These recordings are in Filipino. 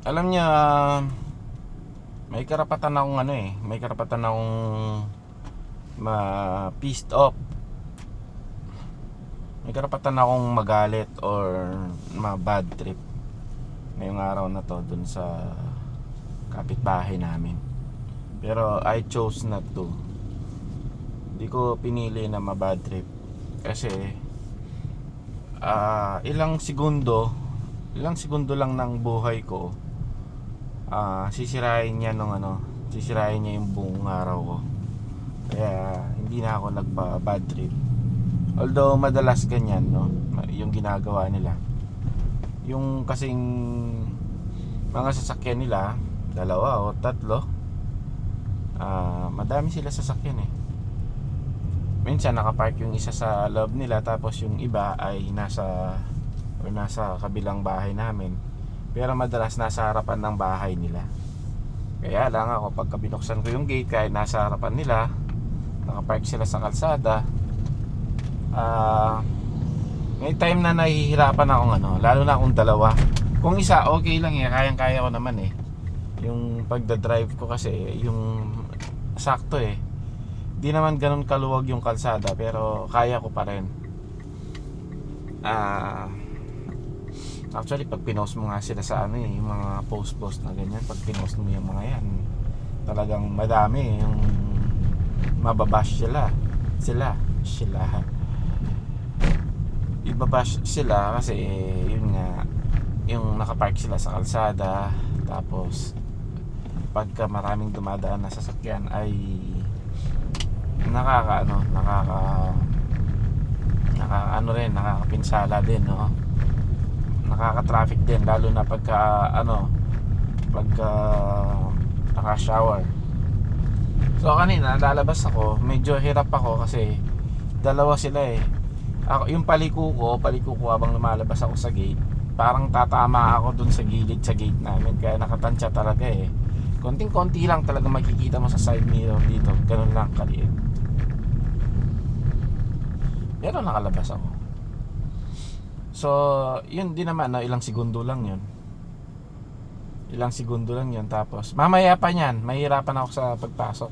Alam niya, may karapatan akong may karapatan akong ma-pissed off. May karapatan akong magalit or ma-bad trip ngayong araw na to dun sa kapitbahay namin. Pero I chose not to. Hindi ko pinili na ma-bad trip kasi ilang segundo lang ng buhay ko, sisirain niya yung buong araw ko. Kaya hindi na ako nagba-bad trip. Although madalas ganyan, no, yung ginagawa nila. Yung kasing mga sasakyan nila, dalawa o tatlo, madami sila sasakyan eh. Minsan nakapark yung isa sa loob nila, tapos yung iba ay nasa kabilang bahay namin. Pero madalas nasa harapan ng bahay nila. Kaya lang ako, pagka binuksan ko yung gate, kahit nasa harapan nila, nakapark sila sa kalsada, may time na nahihirapan akong lalo na akong dalawa. Kung isa, okay lang eh, kayang-kaya ko naman eh. Yung pagdadrive ko kasi, yung sakto eh. Di naman ganun kaluwag yung kalsada, pero kaya ko pa rin. Actually, pag pinost mo nga sila sa yung mga post na ganyan, pag pinost mo yung mga yan, talagang madami yung mababash sila ibabash sila kasi yun nga, yung nakapark sila sa kalsada, tapos pagka maraming dumadaan na sasakyan ay nakakapinsala din, no? Nakaka-traffic din, lalo na pagka naka-shower. So kanina lalabas ako, medyo hirap ako kasi dalawa sila eh. Ako, yung paliko ko habang lumalabas ako sa gate, parang tatama ako dun sa gilid sa gate namin, kaya nakatansya talaga eh. Konting-konti lang talaga makikita mo sa side mirror dito, ganun lang kaliit. Pero nakalabas ako. So, yun din naman, ilang segundo lang yun. Tapos mamaya pa niyan, mahirapan ako sa pagpasok.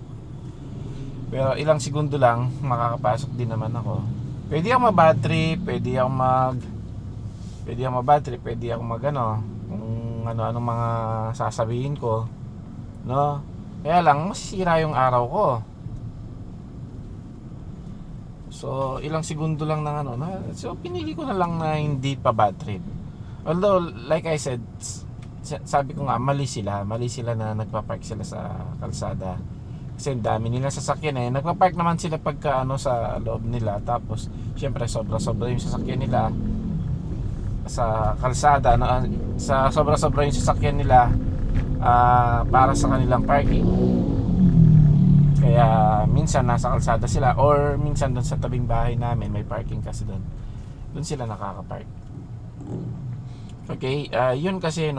Pero ilang segundo lang, makakapasok din naman ako. Pwede ako ma-bad trip, pwede ako kung ano-ano mga sasabihin ko, no? Kaya lang masisira yung araw ko. So ilang segundo lang ng so pinili ko na lang na hindi pa bad trip. Although like I said, sabi ko nga, mali sila na nagpa-park sila sa kalsada. Kasi dami nila sasakyan eh. Nagpa-park naman sila pagka sa loob nila, tapos syempre sobra-sobra yung sasakyan nila sa kalsada, no? Sa sobra-sobra yung sasakyan nila para sa kanilang parking. Kaya minsan nasa kalsada sila, or minsan doon sa tabing bahay namin may parking kasi doon sila nakaka-park. Okay, yun kasi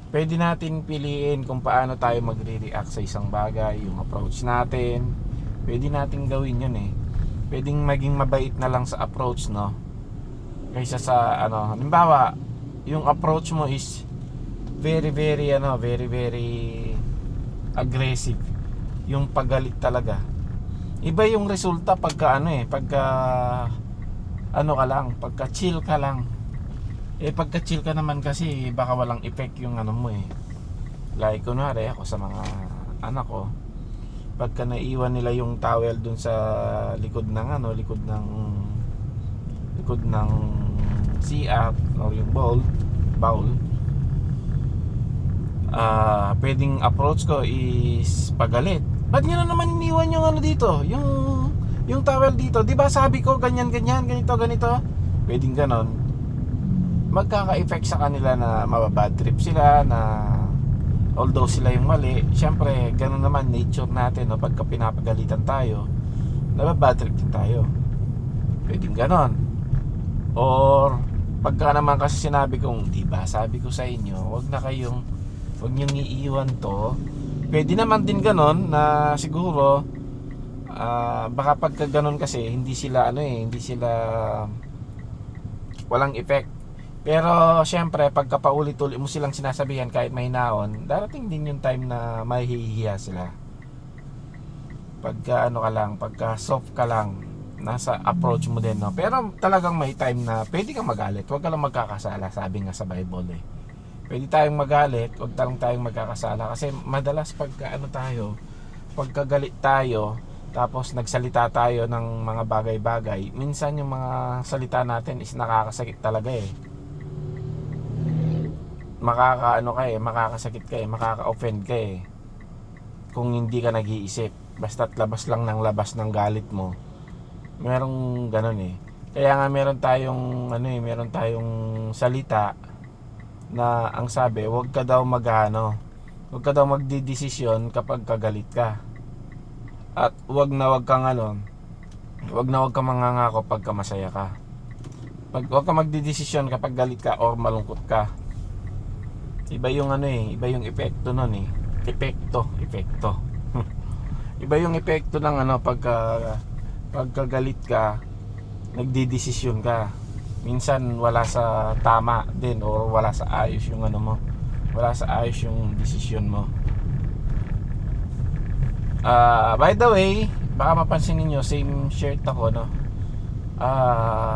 pwede natin piliin kung paano tayo magre-react sa isang bagay, yung approach natin. Pwede natin gawin yun eh. Pwedeng maging mabait na lang sa approach, no? Kaysa sa halimbawa, yung approach mo is very very aggressive, yung paggalit talaga. Iba yung resulta pagka pagka chill ka lang. Pagka chill ka naman kasi baka walang effect yung mo eh. Like kunwari ako sa mga anak ko, pagka naiwan nila yung towel dun sa likod ng CR or yung bowl, pwedeng approach ko is pagalit. Ba't nyo na naman iniwan yung dito? Yung towel dito, di ba sabi ko ganyan, ganito. Pwedeng ganon. Magkaka-effect sa kanila na mababad trip sila, na although sila yung mali. Siyempre, ganon naman nature natin, no? Pagka pinapagalitan tayo, nababad trip din tayo. Pwedeng ganon. Or pagka naman kasi sinabi kong, di ba sabi ko sa inyo, huwag niyong iiwan to. Pwede naman din ganon na siguro baka pagka ganon kasi hindi sila walang effect Pero syempre, pagka paulit-ulit mo silang sinasabihan kahit may naon, darating din yung time na mahihiya sila. Pagka ano ka lang, pagka soft ka lang, nasa approach mo din, no? Pero talagang may time na pwede kang magalit, huwag ka lang magkakasala, sabi nga sa Bible eh. Pwede tayong magalit, huwag tayong magkakasala. Kasi madalas pagka ano tayo, pagka galit tayo, tapos nagsalita tayo ng mga bagay-bagay, minsan yung mga salita natin is nakakasakit talaga eh. Makakasakit ka eh, makaka-offend ka eh. Kung hindi ka nag-iisip, basta't labas lang ng labas ng galit mo, merong ganun eh. Kaya nga meron tayong salita na ang sabi, huwag ka daw magdidesisyon kapag kagalit ka. At huwag na wag kang mangangako pagka masaya ka. Huwag ka magdidesisyon kapag galit ka or malungkot ka. Iba yung iba yung epekto nun eh. Epekto. Iba yung epekto ng pagka galit ka, nagdidesisyon ka. Minsan wala sa tama din or wala sa ayos yung wala sa ayos yung desisyon mo. By the way, baka mapansin niyo same shirt ako, no?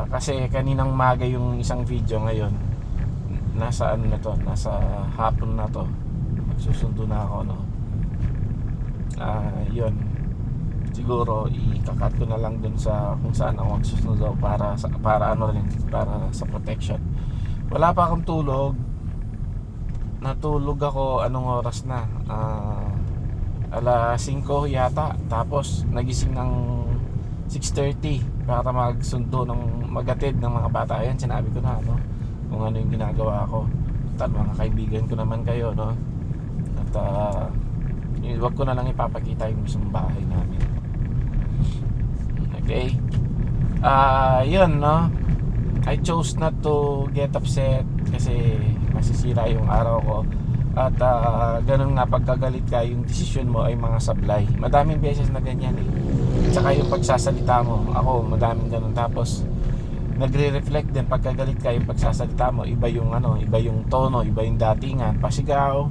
Kasi kaninang maga yung isang video, ngayon nasa hapon na to. Magsusundo na ako, no? Yun. Siguro ikakat ko na lang dun sa kung saan ako magsusundo para sa protection. Wala pa akong tulog. Natulog ako anong oras na? Alas 5 yata. Tapos nagising ng 6:30 para magsundo magatid ng mga bata. Ayan, sinabi ko na kung ano yung ginagawa ko. Mga kaibigan ko naman kayo, no? At wag ko na lang ipapakita yung mismong bahay namin. Okay. Yun, no? I chose not to get upset kasi masisira yung araw ko. At ganun nga, pagkagalit ka, yung desisyon mo ay mga sablay. Madaming beses na ganyan eh. Tsaka yung pagsasalita mo, ako madaming ganun. Tapos nagre-reflect din pagkagalit ka, yung pagsasalita mo, iba yung tono, iba yung datingan, pasigaw,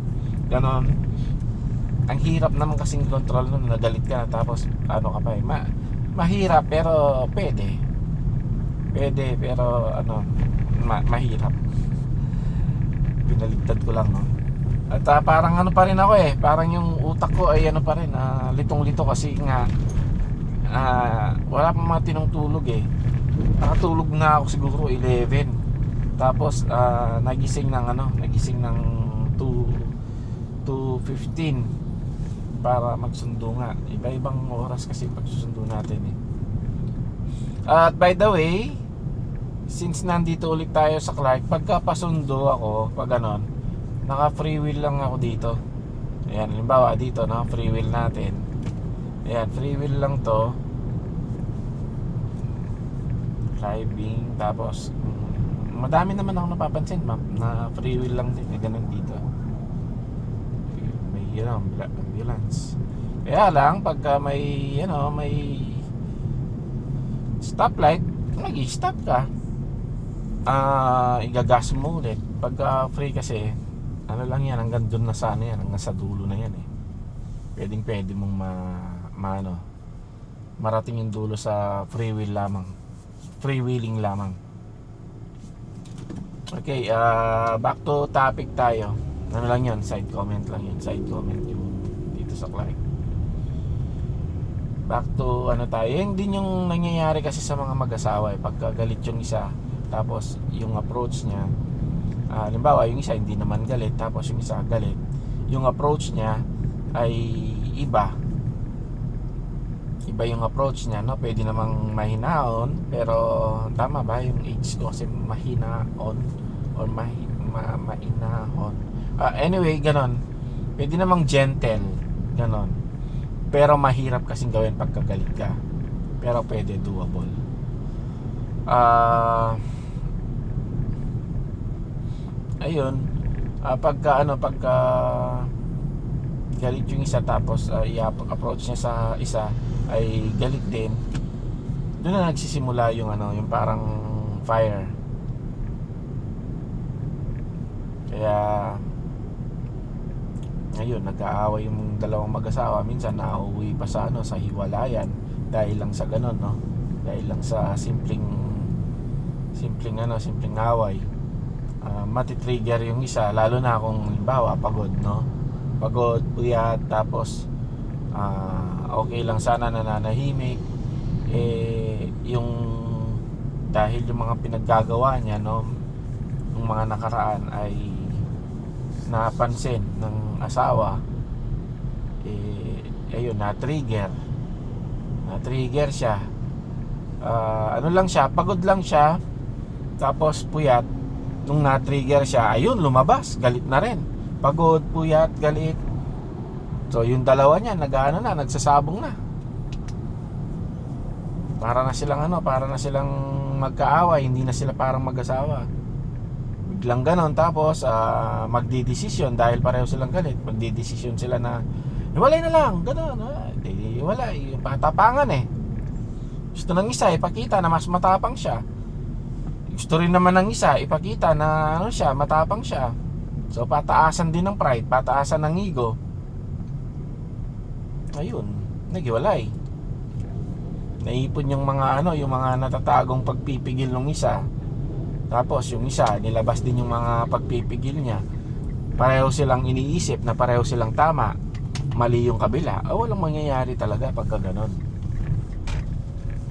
ganun. Ang hirap naman kasing control nun, nagalit ka na, tapos ka pa eh. Mahirap pero pwede pero mahirap. Pinaligtad ko lang, no? At parang pa rin ako eh, parang yung utak ko ay pa rin, litong-lito kasi nga wala pa mga tinutulog eh. Nakatulog na ako siguro 11. Tapos nagising ng 2:15 para magsundo nga. Iba-ibang oras kasi pagsusundo natin eh. At by the way, since nandito ulit tayo sa Clark, pagka pasundo ako, pag naka free wheel lang ako dito. Ayan, halimbawa dito, free wheel natin. Ayan, free wheel lang to. Driving, tapos madami naman ako napapansin, ma'am, na free wheel lang din, ganun dito. May ambulance. Kaya lang pagka may stoplight, mag-i-stop ka. Igagas mo ulit. Pagka free kasi, lang yan, hanggang doon na sana yan, hanggang sa dulo na yan eh. Pwede mong marating yung dulo sa free wheeling lamang. Okay, back to topic tayo. Lang yun, side comment yung dito sa Clark. Back to tayo. Yung din yung nangyayari kasi sa mga mag-asawa eh. Pagka galit yung isa, tapos yung approach niya, halimbawa yung isa hindi naman galit, tapos yung isa galit, yung approach niya ay iba yung approach niya, no? Pwede namang mahinaon, pero tama ba yung age ko kasi mahinaon or mainahon? Anyway, ganon. Pwede namang gentle, ganon. Pero mahirap kasing gawin pagkagalit ka. Pero pwede, doable. Ayun. Pagka galit yung isa, tapos i-approach niya sa isa ay galit din, doon na nagsisimula yung yung parang fire. Kaya ngayon nag-aaway yung dalawang mag-asawa, minsan nauuwi pa sa ano, sa hiwalayan dahil lang sa ganun, no? Dahil lang sa simpleng away. Matitrigger yung isa, lalo na kung halimbawa pagod, no? Pagod, puyat, tapos okay lang sana nananahimik, yung dahil yung mga pinaggagawa niya, no, yung mga nakaraan ay napansin ng asawa, ayun, na-trigger siya. Ano lang siya, pagod lang siya, tapos puyat. Nung na-trigger siya, ayun, lumabas, galit na rin. Pagod, puyat, galit. So yung dalawa niya nagsasabong na. Para na silang magkaaway, hindi na sila parang mag-asawa. Biglang ganon, tapos magdidesisyon dahil pareho silang galit. Magdidesisyon sila na hiwalay na lang, ganon. Hiwalay, patapangan eh. Gusto ng isa ipakita na mas matapang siya. Gusto rin naman ng isa ipakita na matapang siya. So pataasan din ng pride, pataasan ng ego. Ayun, naghiwalay. Naipon yung mga yung mga natatagong pagpipigil ng isa. Tapos yung isa nilabas din yung mga pagpipigil niya. Pareho silang iniisip na pareho silang tama, mali yung kabila. Walang mangyayari talaga pagka ganon.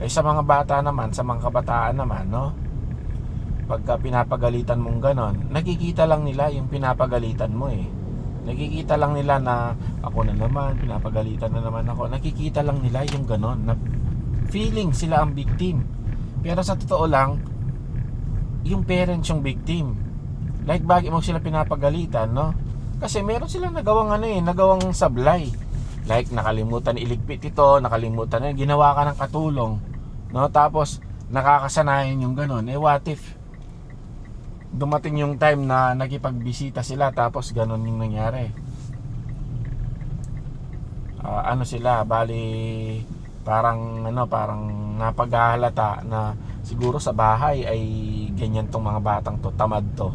Sa mga bata naman, sa mga kabataan naman, no, pagka pinapagalitan mong ganon, nakikita lang nila yung pinapagalitan mo eh. Nakikita lang nila na ako na naman, pinapagalitan na naman ako. Nakikita lang nila yung ganon, na feeling sila ang victim. Pero sa totoo lang, yung parents yung victim. Like bakit mo sila pinapagalitan, no? Kasi meron silang nagawang sablay. Like nakalimutan iligpit ito, nakalimutan na ginawa ka ng katulong, no? Tapos nakakasanayan yung ganon. What if dumating yung time na nakipagbisita sila tapos ganon yung nangyari? Sila, bali parang napaghahalata na siguro sa bahay ay ganyan tong mga batang to, tamad to.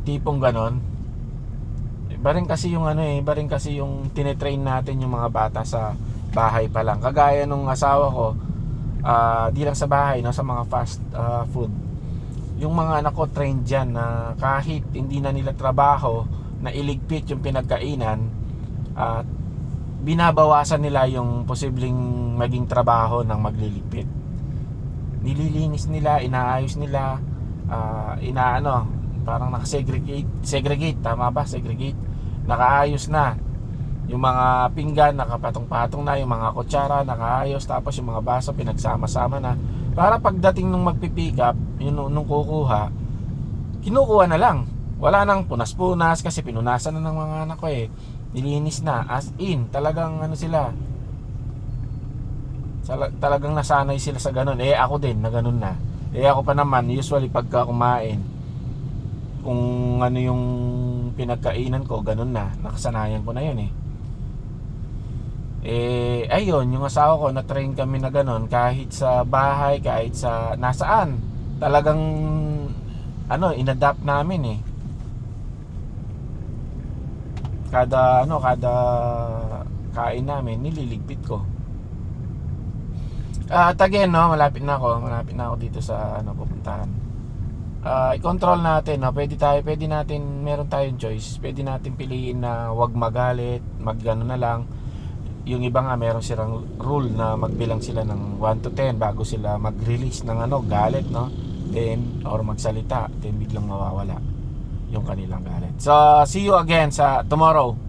Tipong ganon. Iba rin kasi yung tinetrain natin yung mga bata sa bahay pa lang. Kagaya nung asawa ko, di lang sa bahay, no, sa mga fast food. Yung mga anak ko trained dyan na kahit hindi na nila trabaho, na iligpit yung pinagkainan, binabawasan nila yung posibleng maging trabaho ng magliligpit. Nililinis nila, inaayos nila, parang segregate, tama ba? Segregate. Nakaayos na yung mga pinggan, nakapatong-patong na yung mga kutsara, nakaayos, tapos yung mga baso pinagsama-sama na. Para pagdating nung magpipick up, nung kukuha, kinukuha na lang. Wala nang punas-punas kasi pinunasan na ng mga anak ko eh. Nilinis na, as in, talagang sila. Talagang nasanay sila sa ganun. Ako din na ganun na. Ako pa naman, usually pagka kumain, kung ano yung pinagkainan ko, ganun na, nakasanayan ko na yun eh. Ayun, yung asawa ko, na-train kami na ganun, kahit sa bahay, kahit sa nasaan, talagang inadapt namin eh. Kada kain namin, nililigpit ko. At again, no, malapit na ako dito sa pupuntahan. I-control natin, no? Meron tayong choice. Pwede natin piliin na wag magalit, magano na lang. Yung iba nga meron silang rule na magbilang sila ng 1 to 10 bago sila mag-release ng galit, no? Then or magsalita, then biglang mawawala yung kanilang galit. So, see you again sa tomorrow.